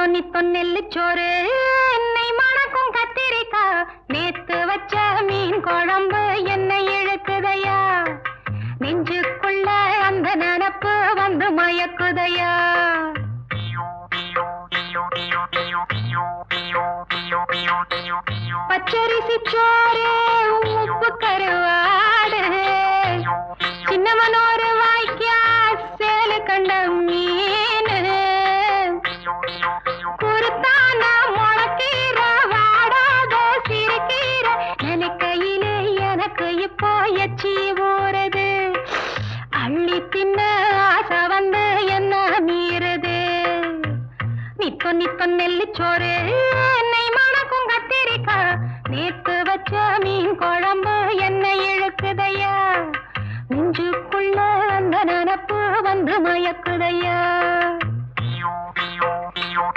நித்தோ நெல்லுச்சோறு என்னை மணக்கும் கத்திரிக்கா நேத்து வச்ச மீன் குழம்பு என்னை இழுக்குதையா நெஞ்சுக்குள்ள அந்த நினப்பு வந்து மயக்குதையா பச்சரிசி சோறு உப்பு கருவாடு சின்னவனோரு வாய்க்கா சேலு கண்ட மீன் குருத்தான முளக்கீர வாடாத சிறுகீர நினைக்கையிலே எனக்கு இப்போ எச்சி ஊறுது அள்ளி தின்ன ஆசை வந்து என்ன மீறுது நித்தோ நித்தோ நெல்லுச்சோறு என்னை மணக்கும் கத்திரிக்கா நேத்து வச்ச மீன் குழம்பு என்னை இழுக்குதையா நெஞ்சுக்குள்ள அந்த நினப்பு வந்து மயக்குதையா